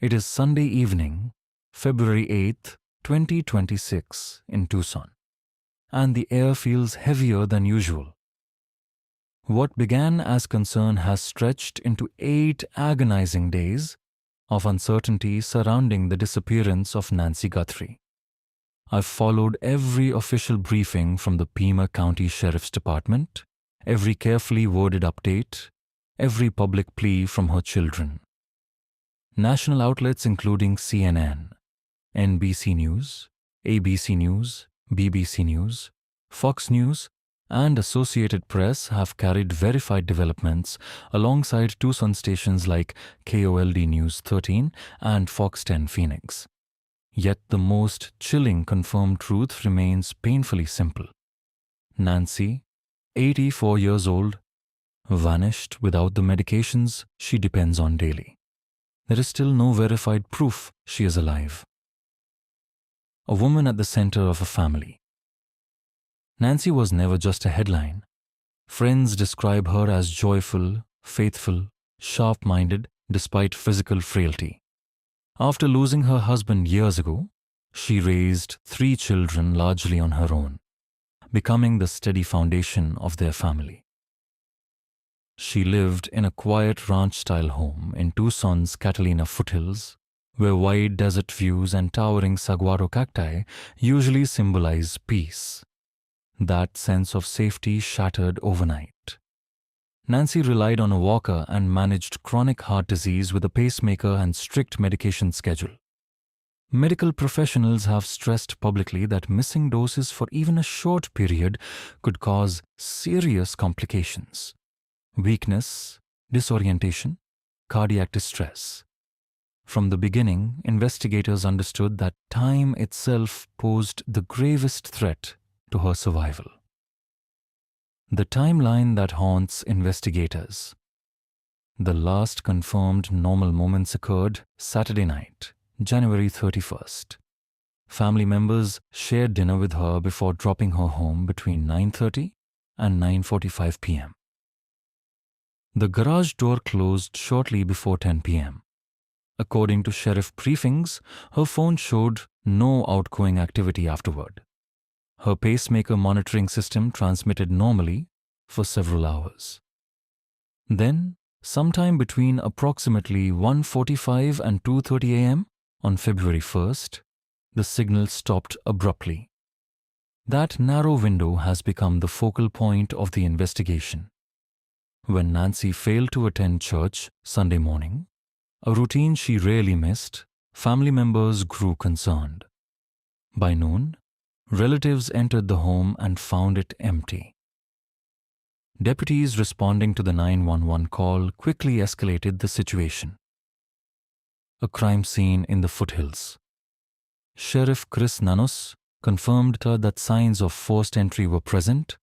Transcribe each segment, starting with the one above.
It is Sunday evening, February 8th, 2026, in Tucson, and the air feels heavier than usual. What began as concern has stretched into 8 agonizing days of uncertainty surrounding the disappearance of Nancy Guthrie. I've followed every official briefing from the Pima County Sheriff's Department, every carefully worded update, every public plea from her children. National outlets including CNN, NBC News, ABC News, BBC News, Fox News, and Associated Press have carried verified developments alongside Tucson stations like KOLD News 13 and Fox 10 Phoenix. Yet the most chilling confirmed truth remains painfully simple. Nancy, 84 years old, vanished without the medications she depends on daily. There is still no verified proof she is alive. A woman at the center of a family. Nancy was never just a headline. Friends describe her as joyful, faithful, sharp-minded despite physical frailty. After losing her husband years ago, she raised 3 children largely on her own, becoming the steady foundation of their family. She lived in a quiet ranch-style home in Tucson's Catalina foothills, where wide desert views and towering saguaro cacti usually symbolize peace. That sense of safety shattered overnight. Nancy relied on a walker and managed chronic heart disease with a pacemaker and strict medication schedule. Medical professionals have stressed publicly that missing doses for even a short period could cause serious complications: weakness, disorientation, cardiac distress. From the beginning, investigators understood that time itself posed the gravest threat to her survival. The timeline that haunts investigators. The last confirmed normal moments occurred Saturday night, January 31st. Family members shared dinner with her before dropping her home between 9:30 and 9:45 p.m. The garage door closed shortly before 10 p.m. According to sheriff briefings, her phone showed no outgoing activity afterward. Her pacemaker monitoring system transmitted normally for several hours. Then, sometime between approximately 1:45 and 2:30 a.m. on February 1st, the signal stopped abruptly. That narrow window has become the focal point of the investigation. When Nancy failed to attend church Sunday morning, a routine she rarely missed, family members grew concerned. By noon, relatives entered the home and found it empty. Deputies responding to the 911 call quickly escalated the situation. A crime scene in the foothills. Sheriff Chris Nanos confirmed that signs of forced entry were present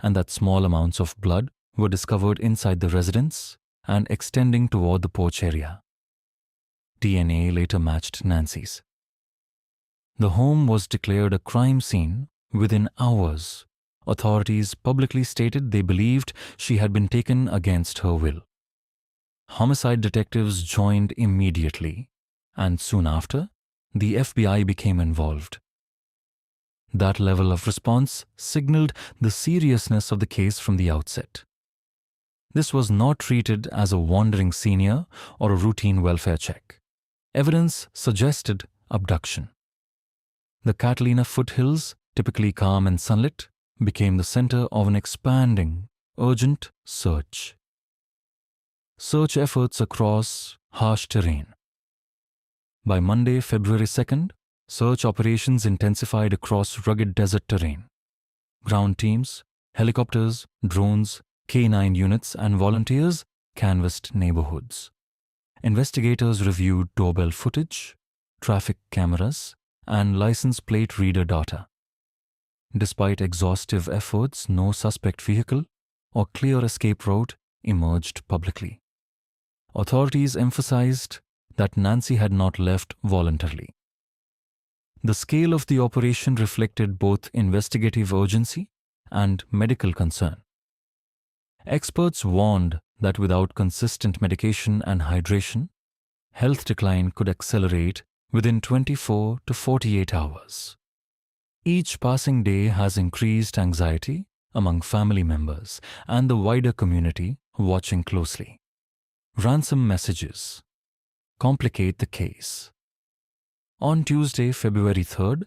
and that small amounts of blood were discovered inside the residence and extending toward the porch area. DNA later matched Nancy's. The home was declared a crime scene within hours. Authorities publicly stated they believed she had been taken against her will. Homicide detectives joined immediately, and soon after, the FBI became involved. That level of response signaled the seriousness of the case from the outset. This was not treated as a wandering senior or a routine welfare check. Evidence suggested abduction. The Catalina foothills, typically calm and sunlit, became the center of an expanding, urgent search. Search efforts across harsh terrain. By Monday, February 2nd, search operations intensified across rugged desert terrain. Ground teams, helicopters, drones, K-9 units, and volunteers canvassed neighborhoods. Investigators reviewed doorbell footage, traffic cameras, and license plate reader data. Despite exhaustive efforts, no suspect vehicle or clear escape route emerged publicly. Authorities emphasized that Nancy had not left voluntarily. The scale of the operation reflected both investigative urgency and medical concern. Experts warned that without consistent medication and hydration, health decline could accelerate within 24 to 48 hours. Each passing day has increased anxiety among family members and the wider community watching closely. Ransom messages complicate the case. On Tuesday, February 3rd,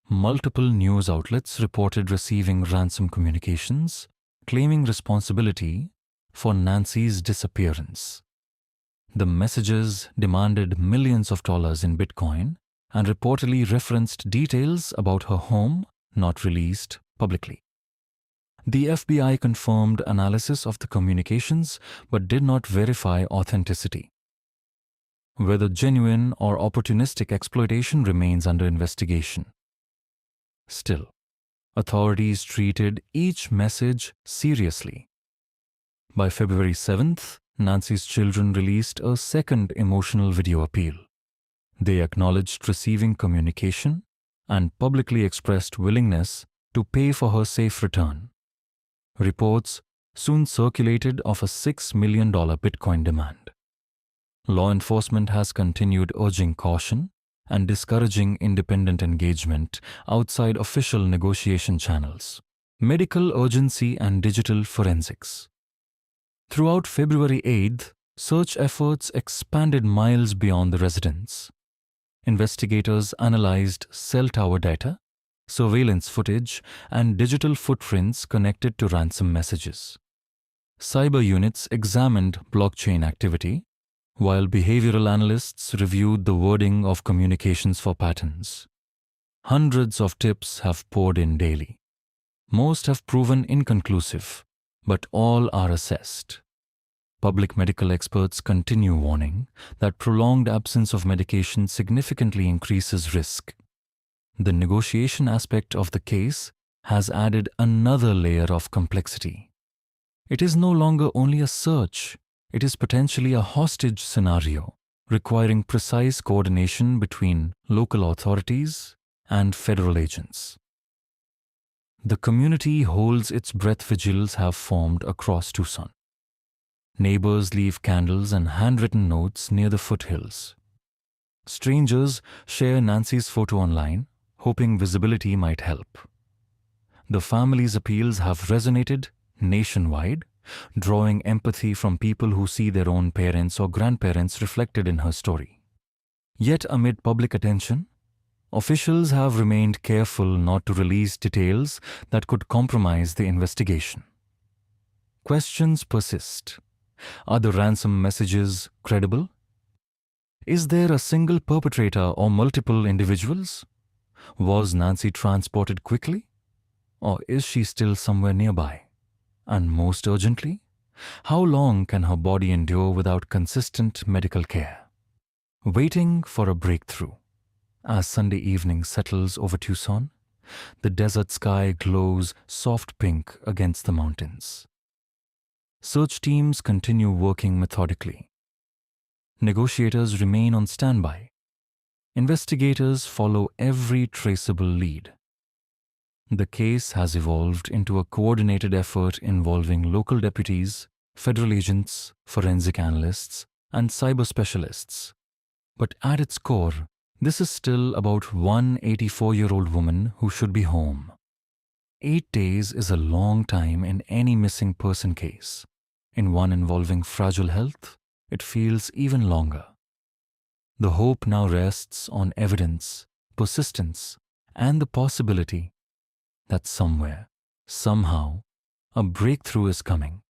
multiple news outlets reported receiving ransom communications claiming responsibility for Nancy's disappearance. The messages demanded millions of dollars in Bitcoin and reportedly referenced details about her home not released publicly. The FBI confirmed analysis of the communications but did not verify authenticity. Whether genuine or opportunistic exploitation remains under investigation. Still, authorities treated each message seriously. By February 7th, Nancy's children released a second emotional video appeal. They acknowledged receiving communication and publicly expressed willingness to pay for her safe return. Reports soon circulated of a $6 million Bitcoin demand. Law enforcement has continued urging caution and discouraging independent engagement outside official negotiation channels. Medical urgency and digital forensics. Throughout February 8th, search efforts expanded miles beyond the residence. Investigators analyzed cell tower data, surveillance footage, and digital footprints connected to ransom messages. Cyber units examined blockchain activity, while behavioral analysts reviewed the wording of communications for patterns. Hundreds of tips have poured in daily. Most have proven inconclusive, but all are assessed. Public medical experts continue warning that prolonged absence of medication significantly increases risk. The negotiation aspect of the case has added another layer of complexity. It is no longer only a search, it is potentially a hostage scenario, requiring precise coordination between local authorities and federal agents. The community holds its breath. Vigils have formed across Tucson. Neighbors leave candles and handwritten notes near the foothills. Strangers share Nancy's photo online, hoping visibility might help. The family's appeals have resonated nationwide, drawing empathy from people who see their own parents or grandparents reflected in her story. Yet amid public attention, officials have remained careful not to release details that could compromise the investigation. Questions persist. Are the ransom messages credible? Is there a single perpetrator or multiple individuals? Was Nancy transported quickly? Or is she still somewhere nearby? And most urgently, how long can her body endure without consistent medical care? Waiting for a breakthrough. As Sunday evening settles over Tucson, the desert sky glows soft pink against the mountains. Search teams continue working methodically. Negotiators remain on standby. Investigators follow every traceable lead. The case has evolved into a coordinated effort involving local deputies, federal agents, forensic analysts, and cyber specialists. But at its core, this is still about one 84-year-old woman who should be home. 8 days is a long time in any missing person case. In one involving fragile health, it feels even longer. The hope now rests on evidence, persistence, and the possibility that somewhere, somehow, a breakthrough is coming.